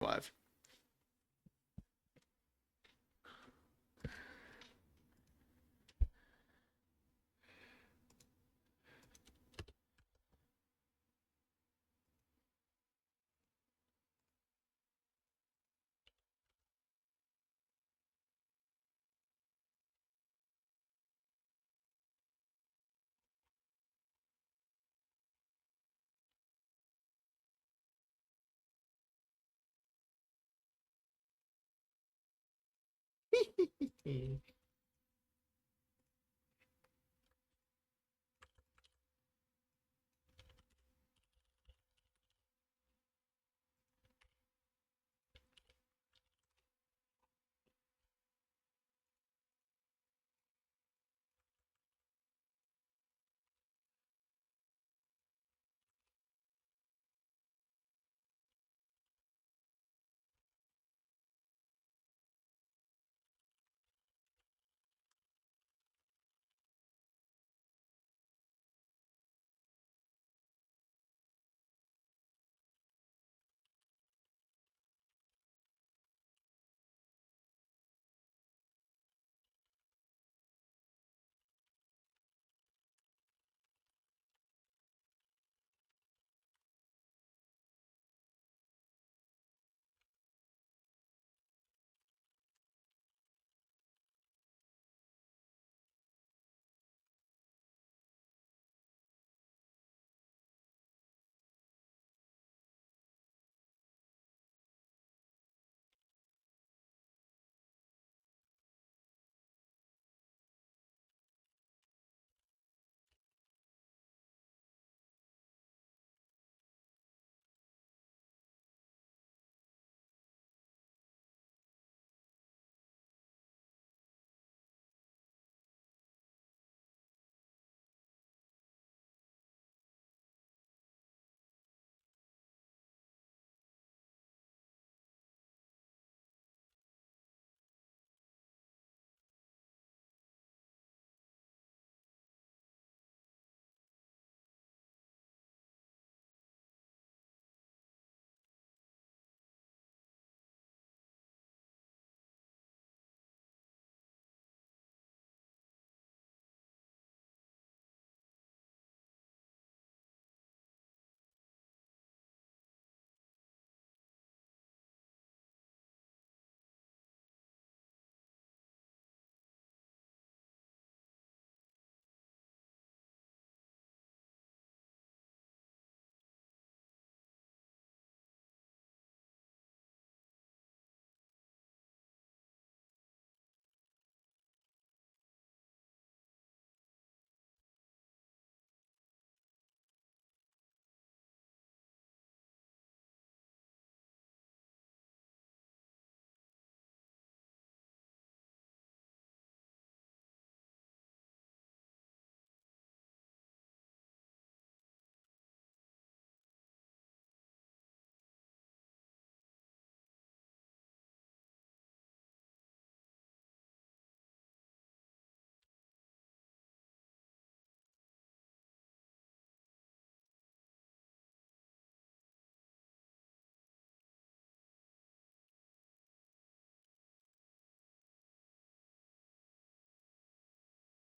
Live.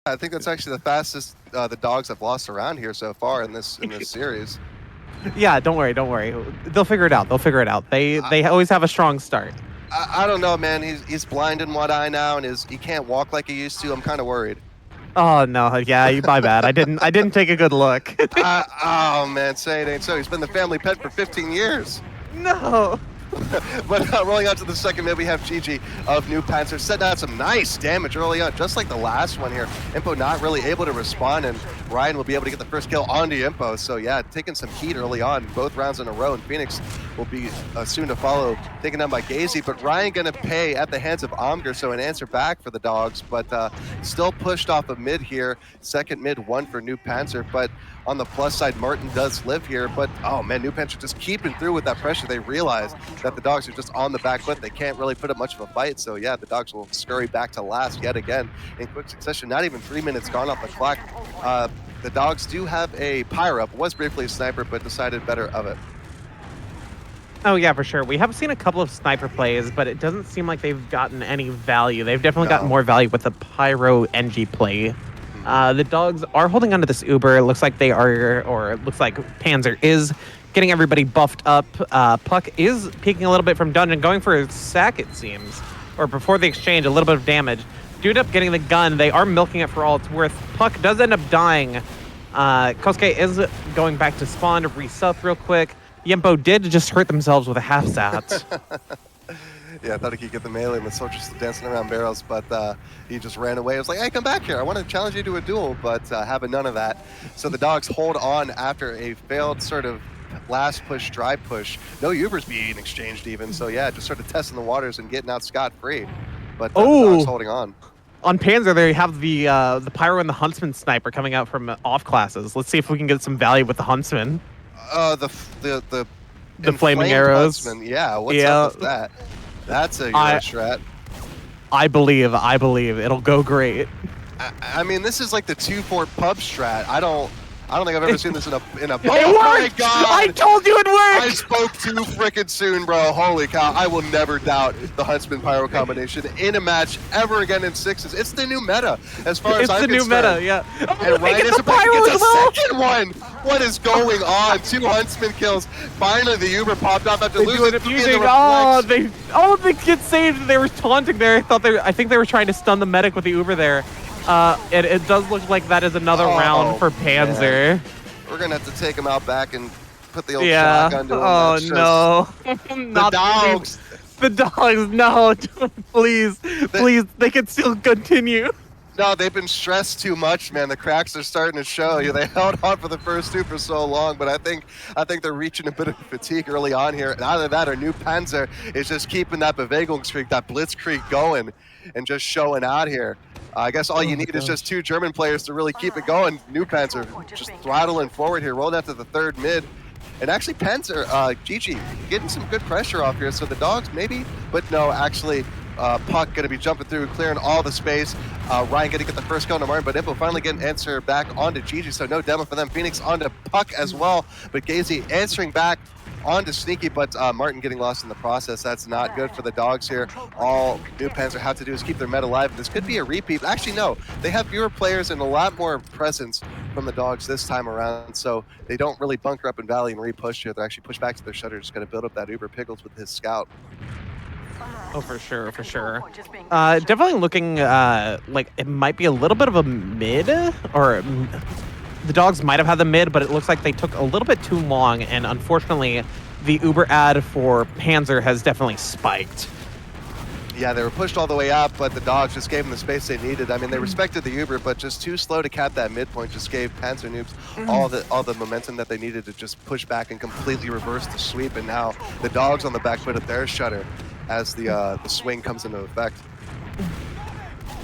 I think that's actually the fastest the dogs have lost around here so far in this series. Yeah, don't worry, don't worry. They'll figure it out. They'll figure it out. They always have a strong start. I don't know, man. He's blind in one eye now, and he can't walk like he used to. I'm kind of worried. Oh no, yeah, my bad. I didn't take a good look. Oh man, say it ain't so. He's been the family pet for 15 years. No. But rolling on to the second mid, we have Gigi of NOOBPANZER setting out some nice damage early on, just like the last one here. Impo not really able to respond, and Ryan will be able to get the first kill onto Impo. So yeah, taking some heat early on, both rounds in a row, and Phoenix will be soon to follow, taken down by Gazy. But Ryan gonna pay at the hands of Omger, so an answer back for the dogs, but still pushed off of mid here. Second mid, one for NOOBPANZER, but on the plus side, Martin does live here, but oh man, NOOBPANZER just keeping through with that pressure. They realize that the dogs are just on the back foot. They can't really put up much of a fight, so yeah, the dogs will scurry back to last yet again in quick succession. Not even 3 minutes gone off the clock. The dogs do have a pyro up. Was briefly a sniper, but decided better of it. Oh, yeah, for sure. We have seen a couple of sniper plays, but it doesn't seem like they've gotten any value. They've definitely gotten No. more value with the Pyro NG play. Mhm. The dogs are holding onto this Uber. It looks like they are, or it looks like Panzer is getting everybody buffed up. Puck is peeking a little bit from Dungeon, going for a sack, it seems. Or before the exchange, a little bit of damage. Do end up getting the gun. They are milking it for all it's worth. Puck does end up dying. Kosuke is going back to spawn to resup real quick. Yempo did just hurt themselves with a half sat. Yeah, I thought he could get the melee and the soldiers dancing around barrels, but he just ran away. I was like, hey, come back here. I want to challenge you to a duel, but having none of that. So the dogs hold on after a failed sort of last push, dry push. No Ubers being exchanged even. So yeah, just sort of testing the waters and getting out scot-free. But the dogs holding on. On Panzer, there you have the Pyro and the Huntsman sniper coming out from off classes. Let's see if we can get some value with the Huntsman. The flaming arrows. Huntsman. Yeah, what's up with that? That's a Euro strat. I believe it'll go great. I mean, this is like the 2-4 pub strat. I don't think I've ever seen this in a. It Oh worked! my god! I told you it worked! I spoke too freaking soon, bro. Holy cow! I will never doubt the Huntsman Pyro combination in a match ever again in sixes. It's the new meta, as far as I'm concerned. It's the new meta, yeah. And Ryan is about to get the second one. What is going on? 2 Huntsman kills. Finally, the Uber popped off after losing. They get saved. They were taunting there. I think they were trying to stun the medic with the Uber there. It does look like that is another round for Panzer. Man. We're gonna have to take him out back and put the old shotgun to him. Oh no! The dogs. The dogs. No, please. They can still continue. No, they've been stressed too much, man. The cracks are starting to show. They held on for the first 2 for so long, but I think they're reaching a bit of fatigue early on here. And either that or NOOBPANZER is just keeping that Bewegung streak, that blitzkrieg going, and just showing out here. I guess all you need is just 2 German players to really keep it going. NOOBPANZER just throttling forward here, rolling out to the 3rd mid. And actually, Panzer, GG, getting some good pressure off here. So the dogs maybe, but no, actually, Puck going to be jumping through, clearing all the space. Ryan going to get the first kill on Martin, but Impo finally getting answer back onto GG, so no demo for them. Phoenix onto Puck as well, but Gazy answering back onto Sneaky, but Martin getting lost in the process. That's not good for the dogs here. All NOOBPANZER have to do is keep their meta alive. This could be a repeat. Actually, no. They have fewer players and a lot more presence from the dogs this time around, so they don't really bunker up in Valley and re-push here. They actually push back to their shutter, just going to build up that Uber Pickles with his scout. Oh, for sure, for sure. Definitely looking like it might be a little bit of a mid, or the dogs might have had the mid, but it looks like they took a little bit too long, and unfortunately, the Uber ad for Panzer has definitely spiked. Yeah, they were pushed all the way up, but the dogs just gave them the space they needed. I mean, they respected the Uber, but just too slow to cap that midpoint. Just gave Panzer Noobs all the momentum that they needed to just push back and completely reverse the sweep. And now the dogs on the back foot of their shutter as the swing comes into effect.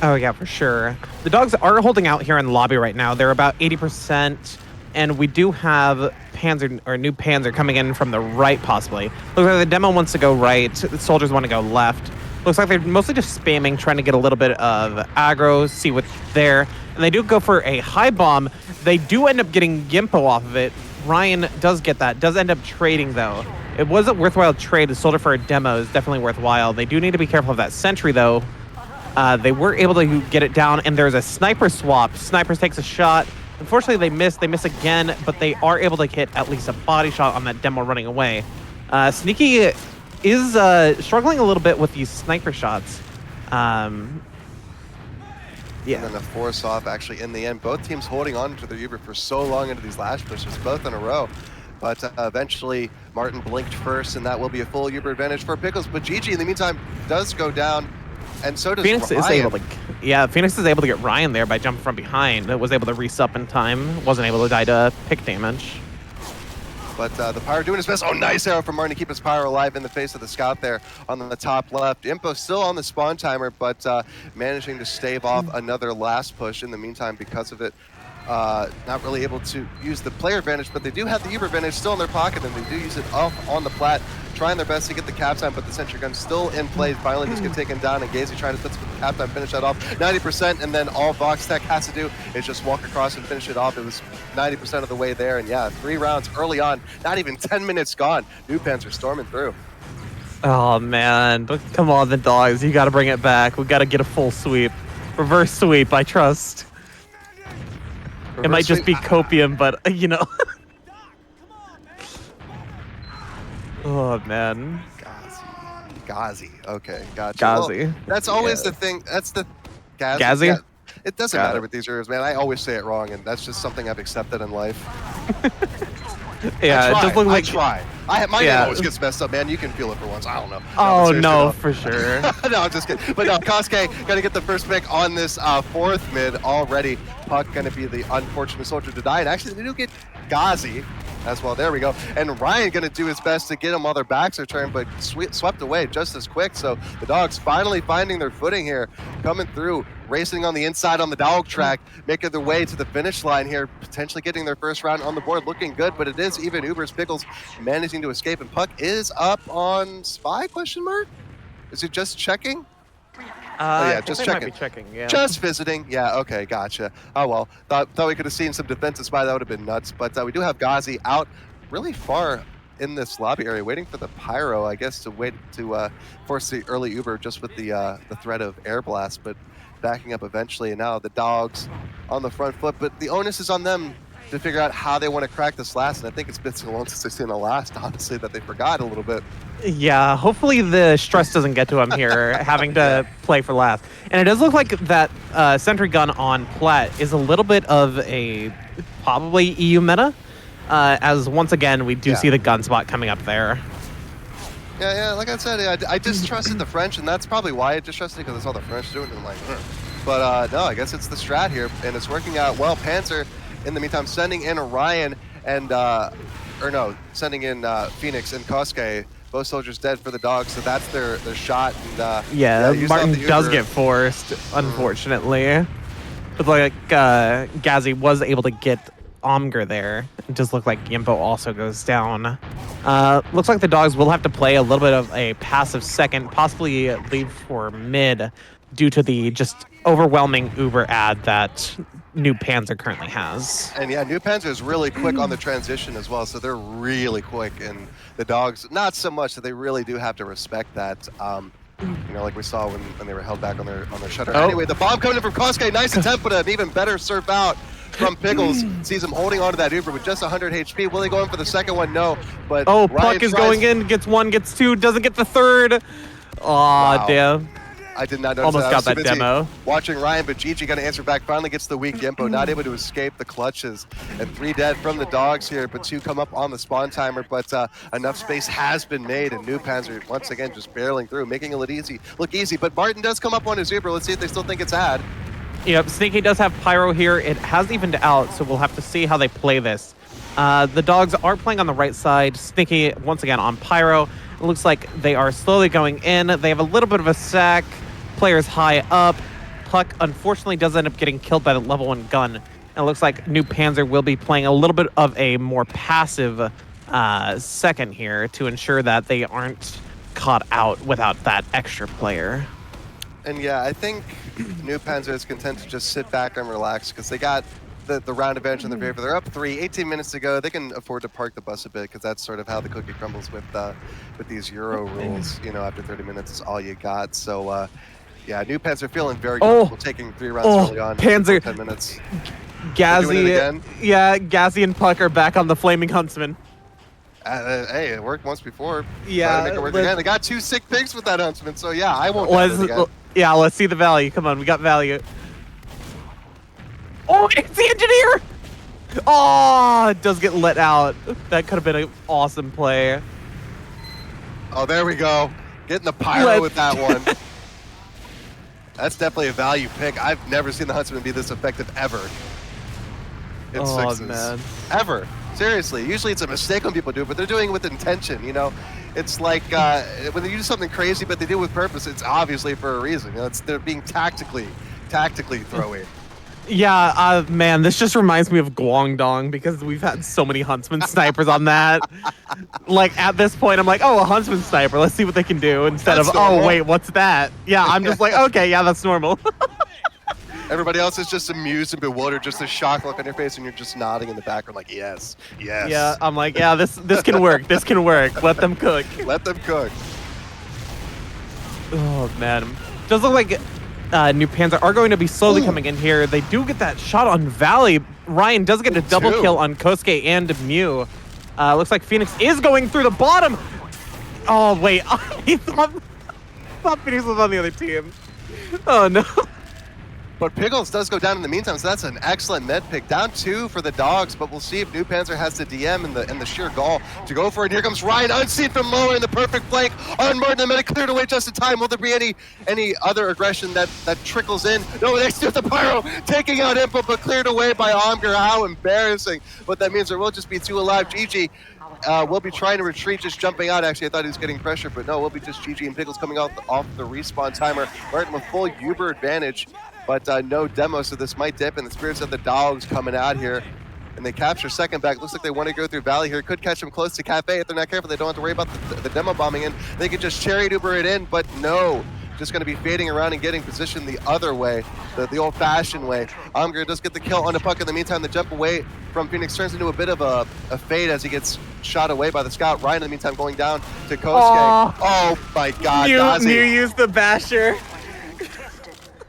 Oh yeah, for sure. The dogs are holding out here in the lobby right now. They're about 80%, and we do have Panzer or NOOBPANZER coming in from the right, possibly. Looks like the demo wants to go right. The soldiers want to go left. Looks like they're mostly just spamming, trying to get a little bit of aggro, see what's there. And they do go for a high bomb. They do end up getting Gimpo off of it. Ryan does get that. Does end up trading, though. It was a worthwhile trade. The soldier for a demo is definitely worthwhile. They do need to be careful of that sentry, though. They were able to get it down, and there's a sniper swap. Snipers takes a shot. Unfortunately, they miss. They miss again, but they are able to hit at least a body shot on that demo running away. Sneaky is struggling a little bit with these sniper shots. Yeah. And then the force off actually in the end. Both teams holding on to their Uber for so long into these last pushes, both in a row. But eventually, Martin blinked first, and that will be a full Uber advantage for Pickles. But GG, in the meantime, does go down, and so does Phoenix Ryan. is able to, yeah, Phoenix is able to get Ryan there by jumping from behind. It was able to resup in time. Wasn't able to die to pick damage. But the Pyro doing his best. Oh, nice arrow from Martin to keep his Pyro alive in the face of the scout there on the top left. Impo still on the spawn timer, but managing to stave off another last push in the meantime because of it. Not really able to use the player advantage, but they do have the Uber advantage still in their pocket, and they do use it off on the plat. trying their best to get the cap time, but the sentry gun still in play. Finally just get taken down, and Gazy trying to put the cap time, finish that off 90%, and then all Vox Tech has to do is just walk across and finish it off. It was 90% of the way there, and yeah, 3 rounds early on, not even 10 minutes gone. NOOBPANZER storming through. Oh man, but come on, the dogs. You got to bring it back. We got to get a full sweep. Reverse sweep, I trust. It might just be copium, but you know. Oh man. Gazi. Okay, gotcha. Gazi. Well, that's always the thing. That's the Gazi. Yeah, it doesn't matter with these errors, man. I always say it wrong, and that's just something I've accepted in life. Yeah, it does look like. I try. My name always gets messed up, man. You can feel it for once. I don't know. Oh no, for sure. No, I'm just kidding. But no, Kosuke gonna get the first pick on this 4th mid already. Puck gonna be the unfortunate soldier to die, and actually they do get Gazi as well. There we go. And Ryan gonna do his best to get them while their backs are turned, but swept away just as quick. So the Dogs finally finding their footing here, coming through, racing on the inside on the dog track, making their way to the finish line here, potentially getting their first round on the board, looking good. But it is even Uber's Pickles managing to escape, and Puck is up on Spy? Question mark? Is he just checking? Oh yeah, just checking. Might be checking. Yeah. Just visiting. Yeah. Okay. Gotcha. Oh well. Thought we could have seen some defensive spy. That would have been nuts. But we do have Gazi out really far in this lobby area, waiting for the pyro. I guess to wait to force the early Uber just with the threat of air blast, but backing up eventually. And now the Dogs on the front foot, but the onus is on them to figure out how they want to crack this last. And I think it's been so long since they've seen the last, honestly, that they forgot a little bit. Yeah, hopefully the stress doesn't get to him here, having to play for last. And it does look like that sentry gun on Plat is a little bit of a probably EU meta, as once again we do see the gun spot coming up there. Yeah, like I said, I distrusted the French, and that's probably why I distrusted it, because I saw the French doing it, and I'm like, ugh. But no, I guess it's the strat here, and it's working out well. Panzer, in the meantime, sending in Orion and, sending in Phoenix and Kosuke. Both soldiers dead for the Dogs, so that's their shot. And yeah, Martin does get forced, unfortunately. But like Gazi was able to get Omger there. It does look like Yimpo also goes down. Looks like the Dogs will have to play a little bit of a passive second, possibly leave for mid, due to the just overwhelming Uber ad that NOOBPANZER currently has. And yeah, NOOBPANZER is really quick on the transition as well, so they're really quick, and the Dogs, not so much, that they really do have to respect that. You know, like we saw when they were held back on their shutter. Anyway, the bomb coming in from Kosuke, nice attempt, but an even better surf out from Pickles. Sees him holding onto that Uber with just 100 HP. Will they go in for the second one? No, but Puck is going in, gets 1, gets 2, doesn't get the 3rd. Aw, damn. I did not notice Almost got that demo. Watching Ryan, but Gigi got to answer back. Finally gets the weak Yimpo, not able to escape the clutches. And 3 dead from the Dogs here, but 2 come up on the spawn timer. But enough space has been made, and NOOBPANZER once again just barreling through, making it look easy. But Martin does come up on his Uber. Let's see if they still think it's ad. Yep, Sneaky does have Pyro here. It has evened out, so we'll have to see how they play this. The Dogs are playing on the right side. Sneaky, once again, on Pyro. It looks like they are slowly going in. They have a little bit of a sack. Players high up. Puck, unfortunately, does end up getting killed by the level 1 gun. And it looks like NOOBPANZER will be playing a little bit of a more passive second here to ensure that they aren't caught out without that extra player. And yeah, I think NOOBPANZER is content to just sit back and relax, because they got the round advantage in their favor. They're up 3, 18 minutes to go. They can afford to park the bus a bit, because that's sort of how the cookie crumbles with these Euro rules. You know, after 30 minutes is all you got. So yeah, NOOBPANZER feeling very comfortable taking 3 rounds early on. Panzer. 10 minutes. Gazi. Yeah, Gazi and Puck are back on the Flaming Huntsman. Hey, it worked once before. Yeah. Make it work again. They got 2 sick picks with that Huntsman, so yeah, I won't do it again. Yeah, let's see the value. Come on, we got value. Oh, it's the engineer! Oh, it does get let out. That could have been an awesome play. Oh, there we go. Getting the pyro with that one. That's definitely a value pick. I've never seen the Huntsman be this effective ever. In 6s. Man. Ever. Seriously. Usually it's a mistake when people do it, but they're doing it with intention, you know? It's like when they do something crazy, but they do it with purpose, it's obviously for a reason. You know, they're being tactically throwing. Yeah, man, this just reminds me of Guangdong because we've had so many Huntsman snipers on that. Like, at this point, I'm like, oh, a Huntsman sniper, let's see what they can do, instead That's of, oh, normal. wait, what's that? Yeah, I'm just like, okay, yeah, that's normal. Everybody else is just amused and bewildered, just a shock look on your face, and you're just nodding in the background like, yes, yes. Yeah, I'm like, yeah, this can work, this can work, let them cook. Let them cook. Oh, man. Does look like New Panzer are going to be slowly coming in here. They do get that shot on Valley. Ryan does get a double kill on Kosuke and Mew. Looks like Phoenix is going through the bottom. Oh, wait. I thought Phoenix was on the other team. Oh, no. But Pickles does go down in the meantime, so that's an excellent med pick. Down 2 for the Dogs, but we'll see if New Panzer has the DM and the sheer gall to go for it. Here comes Ryan, unseen from lower in the perfect flank on Martin. The medic cleared away just in time. Will there be any other aggression that trickles in? No, they still the pyro taking out Impo, but cleared away by Omgar. How embarrassing. But that means there will just be 2 alive. GG. We'll be trying to retreat, just jumping out. Actually, I thought he was getting pressure, but no, we'll be just GG and Pickles coming off the respawn timer. Martin with full Uber advantage, but no demo, so this might dip, and the spirits of the Dogs coming out here. And they capture second back. Looks like they want to go through Valley here. Could catch them close to Cafe. If they're not careful, they don't have to worry about the demo bombing in. They could just chariot Uber it in, but no. Just going to be fading around and getting positioned the other way, the old-fashioned way. Omgar does get the kill on the puck. In the meantime, the jump away from Phoenix turns into a bit of a fade as he gets shot away by the scout. Ryan, in the meantime, going down to Kosuke. Oh my God, Mew used the basher.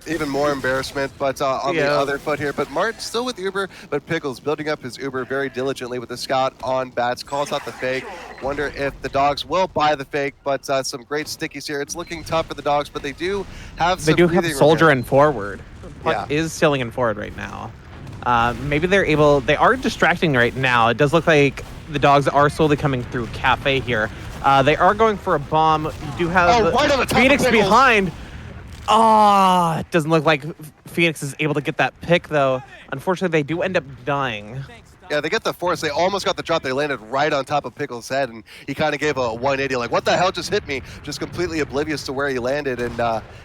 Even more embarrassment, but on the other foot here. But Martin still with Uber, but Pickles building up his Uber very diligently with the scout on bats, calls out the fake. Wonder if the Dogs will buy the fake, but some great stickies here. It's looking tough for the Dogs, but they do have some Soldier and forward. Puck is sailing in forward right now. Maybe they are distracting right now. It does look like the Dogs are slowly coming through Cafe here. They are going for a bomb. You do have right on the top Phoenix of Pickles behind. Oh, it doesn't look like Phoenix is able to get that pick, though. Unfortunately, they do end up dying. Yeah, they get the force. They almost got the drop. They landed right on top of Pickles' head, and he kind of gave a 180, like, what the hell just hit me? Just completely oblivious to where he landed. And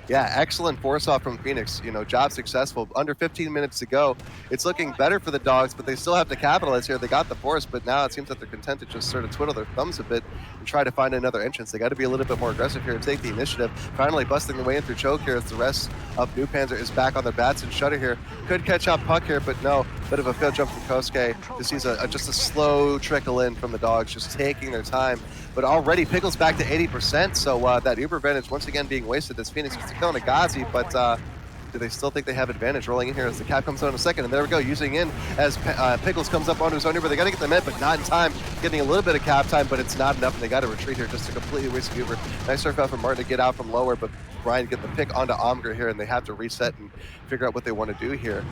yeah, excellent force off from Phoenix. You know, job successful. Under 15 minutes to go. It's looking better for the Dogs, but they still have to capitalize here. They got the force, but now it seems that they're content to just sort of twiddle their thumbs a bit and try to find another entrance. They got to be a little bit more aggressive here and take the initiative. Finally busting their way in through choke here as the rest of New Panzer is back on their bats and Shutter here. Could catch out Puck here, but no. Bit of a failed jump from Kosuke. This sees just a slow trickle in from the Dogs, just taking their time. But already Pickles back to 80%, so that Uber advantage once again being wasted as Phoenix is killing Nagazi, but do they still think they have advantage? Rolling in here as the cap comes out in a second, and there we go, using in as Pickles comes up onto his own Uber. They got to get the med, but not in time. Getting a little bit of cap time, but it's not enough, and they got to retreat here just to completely waste Uber. Nice surf out from Martin to get out from lower, but Ryan get the pick onto Omgar here, and they have to reset and figure out what they want to do here.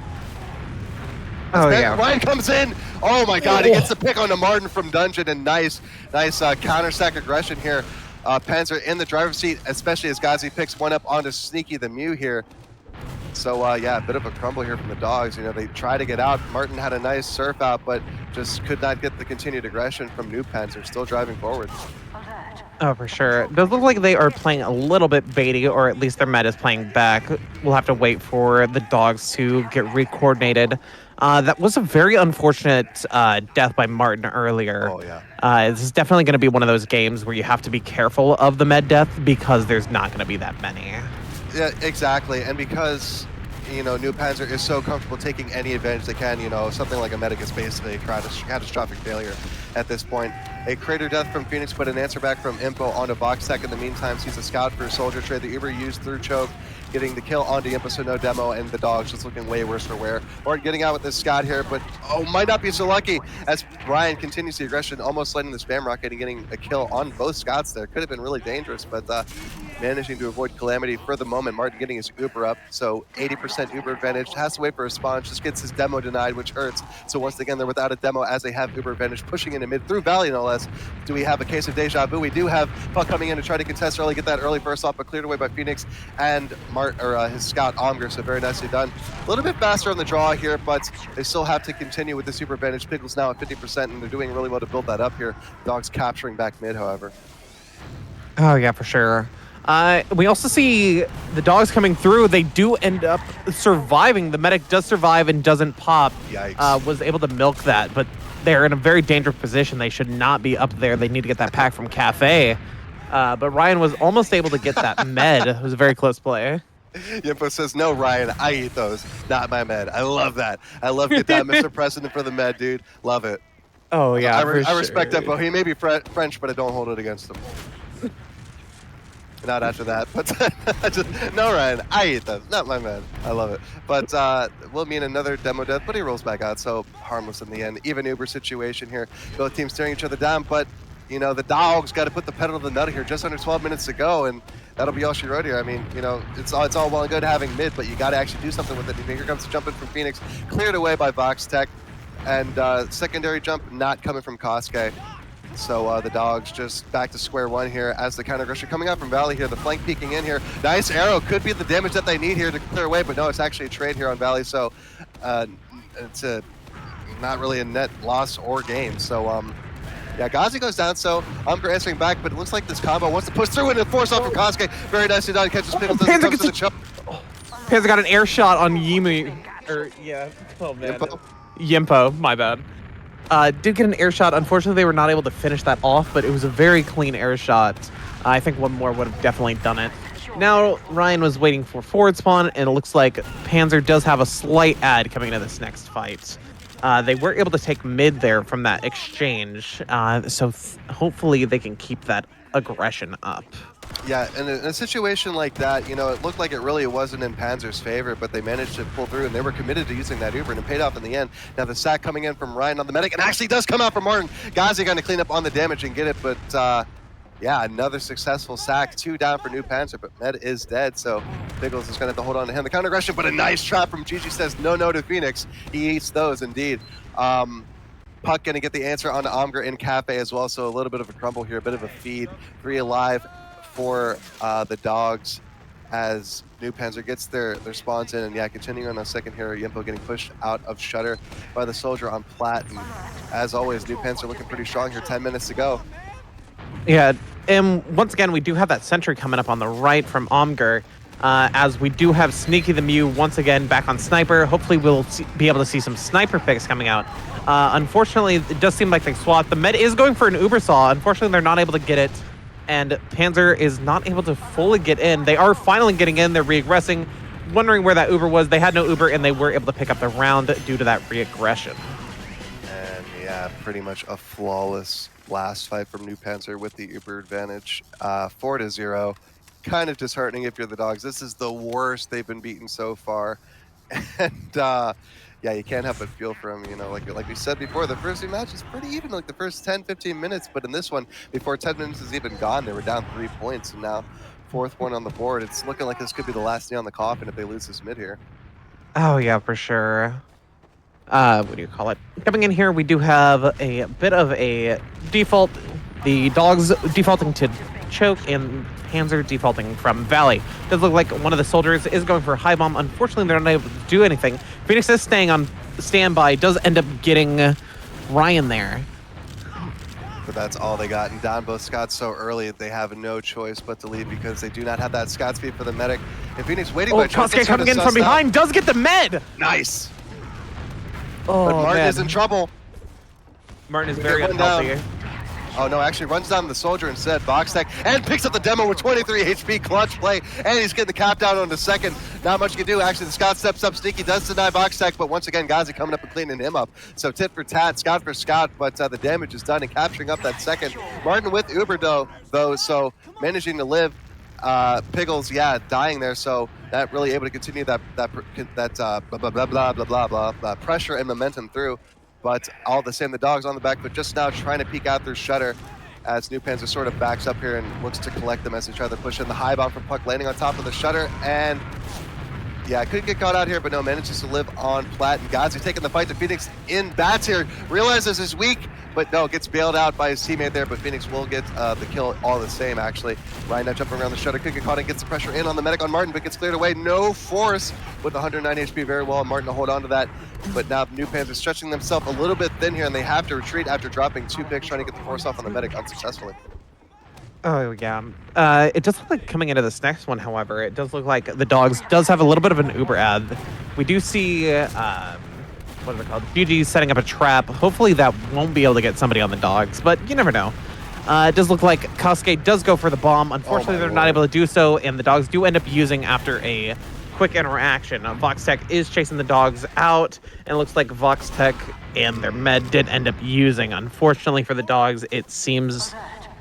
Ryan comes in. Oh my God, he gets the pick onto Martin from Dungeon, and nice counter stack aggression here. Panzer in the driver's seat, especially as Gazi picks one up onto Sneaky the Mew here. So yeah, a bit of a crumble here from the Dogs. You know, they try to get out. Martin had a nice surf out, but just could not get the continued aggression from New Panzer, still driving forward. Oh, for sure. It does look like they are playing a little bit baity, or at least their meta is playing back. We'll have to wait for the Dogs to get re-coordinated. That was a very unfortunate death by Martin earlier. Oh, yeah. This is definitely going to be one of those games where you have to be careful of the med death because there's not going to be that many. Yeah, exactly. And because, you know, New Panzer is so comfortable taking any advantage they can, you know, something like a medic is basically a catastrophic failure at this point. A crater death from Phoenix, but an answer back from Impo onto Box Tech. In the meantime, sees a scout for a soldier trade. The Uber used through choke, getting the kill onto Impo, so no demo, and the Dogs just looking way worse for wear. Martin getting out with this scout here, but might not be so lucky as Brian continues the aggression, almost letting the spam rocket and getting a kill on both scouts there. Could have been really dangerous, but managing to avoid calamity for the moment. Martin getting his Uber up, so 80% Uber advantage. Has to wait for a spawn, just gets his demo denied, which hurts. So once again, they're without a demo as they have Uber advantage, pushing into mid through Valley, no less. Do we have a case of deja vu? We do have Puck coming in to try to contest early, get that early burst off, but cleared away by Phoenix and his scout Omgar, so very nicely done. A little bit faster on the draw here, but they still have to continue with the super advantage. Pickles now at 50%, and they're doing really well to build that up here. Dogs capturing back mid, however. Oh, yeah, for sure. We also see the dogs coming through. They do end up surviving. The medic does survive and doesn't pop. Yikes. Was able to milk that, but they're in a very dangerous position. They should not be up there. They need to get that pack from Cafe. But Ryan was almost able to get that med. It was a very close play. Yimpo says, no, Ryan, I eat those, not my med. I love that. I love get that, Mr. President, for the med, dude. Love it. Oh, yeah, I respect Yimpo. He may be French, but I don't hold it against him. Not after that, but no, Ryan, I eat those, not my med. I love it. But we'll mean another demo death, but he rolls back out, so harmless in the end. Even Uber situation here. Both teams staring each other down, but you know, the dogs got to put the pedal to the metal here. Just under 12 minutes to go, and that'll be all she wrote here. I mean, you know, it's all well and good having mid, but you got to actually do something with it. Here comes the jump in from Phoenix, cleared away by Vox Tech, and secondary jump not coming from Kosuke. So the dogs just back to square one here as the counter aggression coming out from Valley here. The flank peeking in here. Nice arrow, could be the damage that they need here to clear away, but no, it's actually a trade here on Valley. So it's not really a net loss or gain. So yeah, Ghazi goes down, so Umger answering back, but it looks like this combo wants to push through and force off from Kosuke. Very nicely done, catches Pickles, comes to the choke. Panzer got an air shot on Yimu, oh man. Yimpo, my bad. Did get an air shot. Unfortunately, they were not able to finish that off, but it was a very clean air shot. I think one more would have definitely done it. Now, Ryan was waiting for forward spawn, and it looks like Panzer does have a slight ad coming into this next fight. They were able to take mid there from that exchange, so hopefully they can keep that aggression up. Yeah, and in a situation like that, you know, it looked like it really wasn't in Panzer's favor, but they managed to pull through, and they were committed to using that Uber, and it paid off in the end. Now the sack coming in from Ryan on the medic, and actually does come out from Martin. Ghazi going to clean up on the damage and get it, but yeah, another successful sack. 2 down for New Panzer, but Med is dead, so Biggles is going to have to hold on to him. The counter aggression, but a nice trap from Gigi says no to Phoenix. He eats those indeed. Puck going to get the answer on Omger in Cafe as well, so a little bit of a crumble here, a bit of a feed. 3 alive for the dogs as New Panzer gets their spawns in, and yeah, continuing on a second here, Yimpo getting pushed out of Shutter by the soldier on Plat, and as always, New Panzer looking pretty strong here, 10 minutes to go. Yeah, and once again, we do have that sentry coming up on the right from Omger, as we do have Sneaky the Mew once again back on Sniper. Hopefully we'll be able to see some Sniper picks coming out. Unfortunately, it does seem like they swapped. The Med is going for an Uber Saw. Unfortunately, they're not able to get it, and Panzer is not able to fully get in. They are finally getting in. They're regressing, wondering where that Uber was. They had no Uber, and they were able to pick up the round due to that reaggression. And yeah, pretty much a flawless last fight from New Panzer with the Uber advantage. 4-0. Kind of disheartening if you're the dogs. This is the worst they've been beaten so far. And yeah, you can't help but feel for them. You know, like we said before, the first 2 matches pretty even, like the first 10-15 minutes, but in this one, before 10 minutes is even gone, they were down 3 points, and now 4th one on the board. It's looking like this could be the last nail in the coffin if they lose this mid here. Oh yeah, for sure. What do you call it? Coming in here, we do have a bit of a default. The dogs defaulting to choke, and Panzer defaulting from Valley. Does look like one of the soldiers is going for a high bomb. Unfortunately, they're not able to do anything. Phoenix is staying on standby. Does end up getting Ryan there. But that's all they got. And down both Scots so early, they have no choice but to leave because they do not have that Scott speed for the medic. And Phoenix waiting by choice. Kosuke coming in from behind, does get the med! Nice! Oh, but Martin man. is in trouble. Martin is very unhealthy. Oh no, actually runs down the soldier instead, Vox Tech, and picks up the demo with 23 HP, clutch play, and he's getting the cap down on the second. Not much you can do. Actually, the Scott steps up, Sneaky does deny Vox Tech, but once again, Ghazi coming up and cleaning him up. So tit for tat, Scott for Scott, but the damage is done and capturing up that second. Martin with Uber though, so managing to live. Piggles, yeah, dying there, so that really able to continue that pressure and momentum through. But all the same, the dogs on the back, but just now trying to peek out through Shutter as New Panzer sort of backs up here and looks to collect them as they try to push in. The high bomb from Puck landing on top of the Shutter, and yeah, couldn't get caught out here, but no, manages to live on Plat. And Ghazi taking the fight to Phoenix in bats here, realizes he's weak, but no, gets bailed out by his teammate there, but Phoenix will get the kill all the same, actually. Ryan now jumping around the Shutter, could get caught and gets the pressure in on the medic on Martin, but gets cleared away. No force with 109 HP, very well, and Martin to hold on to that. But now New Panzer stretching themselves a little bit thin here, and they have to retreat after dropping 2 picks, trying to get the force off on the medic unsuccessfully. Oh yeah. It does look like coming into this next one, however, it does look like the dogs does have a little bit of an Uber ad. We do see what are they called? GG setting up a trap. Hopefully that won't be able to get somebody on the dogs, but you never know. It does look like Cascade does go for the bomb. Oh Unfortunately, my they're not word. able to do so, and the dogs do end up using after a quick interaction. Vox Tech is chasing the dogs out, and it looks like Vox Tech and their med did end up using. Unfortunately for the dogs, it seems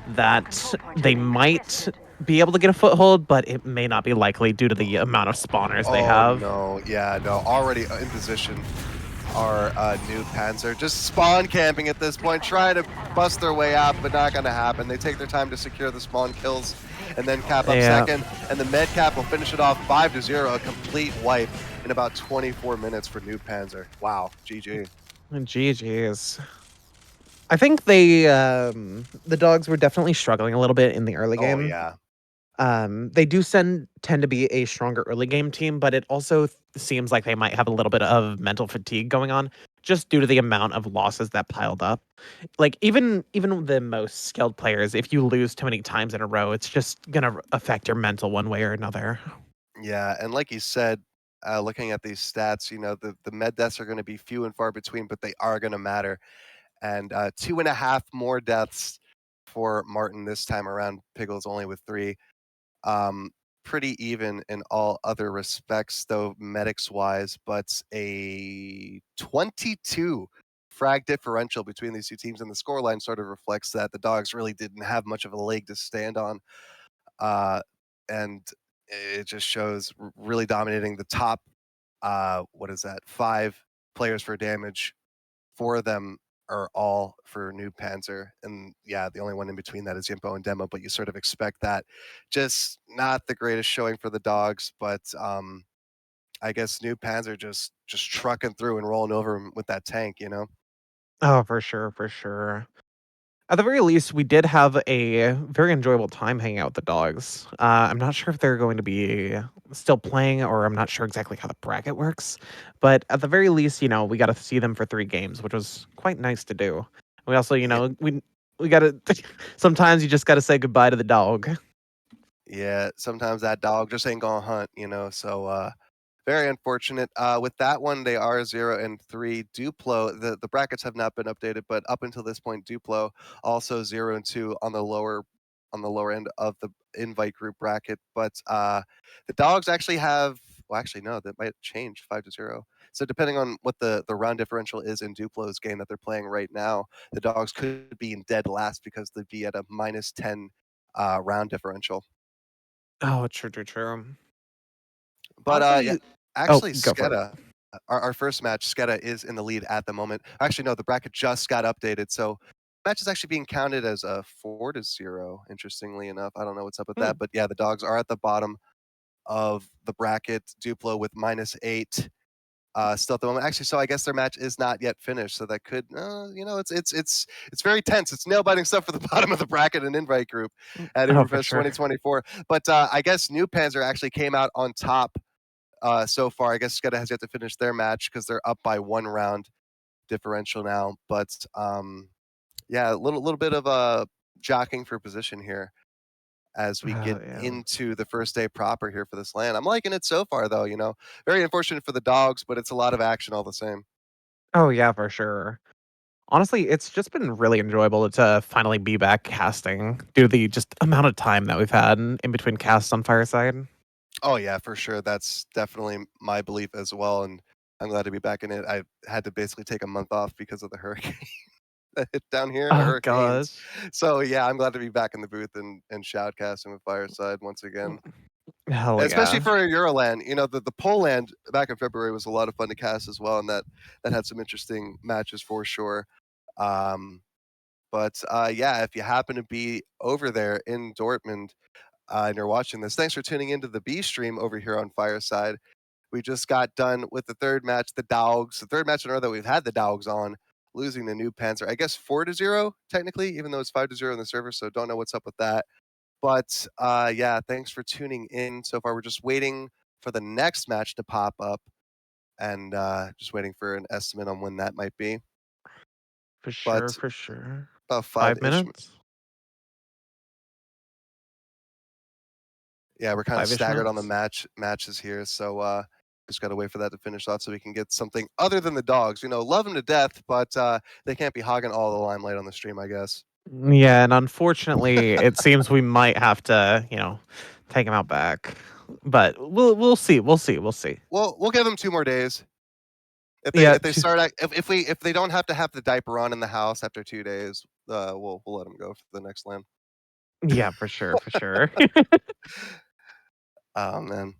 that they might be able to get a foothold, but it may not be likely due to the amount of spawners they Oh have. no, yeah, no, already in position are New Panzer. Just spawn camping at this point, trying to bust their way out, but not gonna happen. They take their time to secure the spawn kills and then cap up Yeah, second, and the med cap will finish it off 5-0, a complete wipe in about 24 minutes for New Panzer. Wow, GG. GG's. I think the dogs were definitely struggling a little bit in the early Oh game. yeah. They do tend to be a stronger early game team, but it also seems like they might have a little bit of mental fatigue going on just due to the amount of losses that piled up. Like even the most skilled players, if you lose too many times in a row, it's just gonna affect your mental one way or another. Yeah, and like you said, looking at these stats, the med deaths are going to be few and far between, but they are going to matter. And 2.5 more deaths for Martin this time around. Piggles only with 3. Um, Pretty even in all other respects, though, medics wise, but a 22 frag differential between these two teams, and the scoreline sort of reflects that the dogs really didn't have much of a leg to stand on. Uh, and it just shows really dominating the top, what is that, 5 players for damage. 4 of them are all for New Panzer, and yeah, the only one in between that is Yimpo and Demo. But you sort of expect that. Just not the greatest showing for the dogs, but I guess New Panzer just trucking through and rolling over 'em with that tank. Oh, for sure, for sure. At the very least, we did have a very enjoyable time hanging out with the dogs. I'm not sure if they're going to be still playing, or I'm not sure exactly how the bracket works. But at the very least, we got to see them for 3 games, which was quite nice to do. We also, Yeah, we got to. Sometimes you just got to say goodbye to the dog. yeah. Sometimes that dog just ain't gonna hunt. So very unfortunate. With that one, they are 0-3. Duplo, the brackets have not been updated, but up until this point, Duplo also 0-2 on the lower end of the invite group bracket. But the dogs actually have. Well, actually, no, that might change 5-0. So depending on what the round differential is in Duplo's game that they're playing right now, the dogs could be in dead last because they'd be at a -10 round differential. Oh, true, true, true. But yeah, Honestly, oh, actually, go for it. Sketa, our first match, Sketa is in the lead at the moment. Actually, no, the bracket just got updated, so match is actually being counted as a 4-0. Interestingly enough, I don't know what's up with Hmm. that, but yeah, the dogs are at the bottom of the bracket. Duplo with -8. Still at the moment. Actually, so I guess their match is not yet finished, so that could, it's very tense. It's nail biting stuff for the bottom of the bracket and invite group at Oh, for Überfest sure. 2024. But I guess New Panzer actually came out on top so far. I guess Sketa has yet to finish their match because they're up by 1 round differential now. But yeah, a little bit of jockeying for position here as we get Oh, yeah. into the first day proper here for this land. I'm liking it so far, though. Very unfortunate for the dogs, but it's a lot of action all the same. Oh, yeah, for sure. Honestly, it's just been really enjoyable to finally be back casting due to the just amount of time that we've had in between casts on Fireside. Oh yeah, for sure. That's definitely my belief as well, and I'm glad to be back in it. I had to basically take a month off because of the hurricane that hit down here, the Oh hurricanes. gosh. So yeah, I'm glad to be back in the booth and shoutcasting with Fireside once Mm, again. hell Especially yeah. for Euroland. The Poland back in February was a lot of fun to cast as well, and that had some interesting matches for sure. Um, but yeah, if you happen to be over there in Dortmund and you're watching this, thanks for tuning into the B stream over here on Fireside. We just got done with the third match, the Dogs, the third match in a row that we've had the Dogs on, losing the New Panzer. I guess 4-0 technically, even though it's 5-0 in the server. So don't know what's up with that. But yeah, thanks for tuning in so far. We're just waiting for the next match to pop up, and just waiting for an estimate on when that might be. For sure, But for sure. about 5 5-ish. minutes? Yeah, we're kind of 5-ish staggered on the minutes. matches here, so just gotta wait for that to finish off so we can get something other than the dogs. You know, love them to death, but they can't be hogging all the limelight on the stream, I guess. Yeah, and unfortunately, it seems we might have to, take him out back. But we'll see. We'll see. We'll see. We'll give them 2 more days. Yeah, If they start if they don't have to have the diaper on in the house after 2 days, we'll let them go for the next land. yeah, for sure, for sure. Oh man,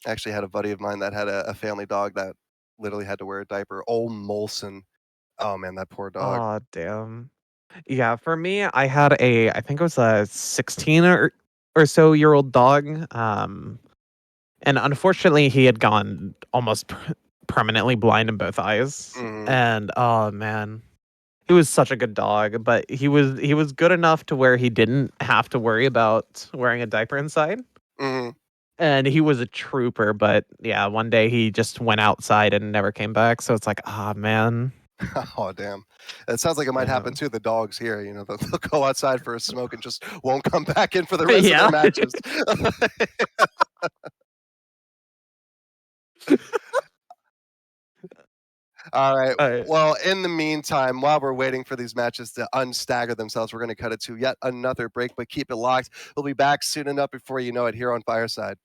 I actually had a buddy of mine that had a family dog that literally had to wear a diaper. Old Molson. Oh man, that poor dog. Oh, damn. Yeah, for me, I had I think it was a 16 or so year old dog. And unfortunately, he had gone almost permanently blind in both eyes. Mhm, And oh man, he was such a good dog, but he was good enough to where he didn't have to worry about wearing a diaper inside. mhm. And he was a trooper, but yeah, one day he just went outside and never came back. So it's like, ah, man. Oh, damn. It sounds like it might Yeah. happen to the dogs here, you know, they'll go outside for a smoke and just won't come back in for the rest of their Yeah. matches. Alright, Uh, well, in the meantime, while we're waiting for these matches to unstagger themselves, we're gonna cut it to yet another break, but keep it locked. We'll be back soon enough before you know it here on Fireside.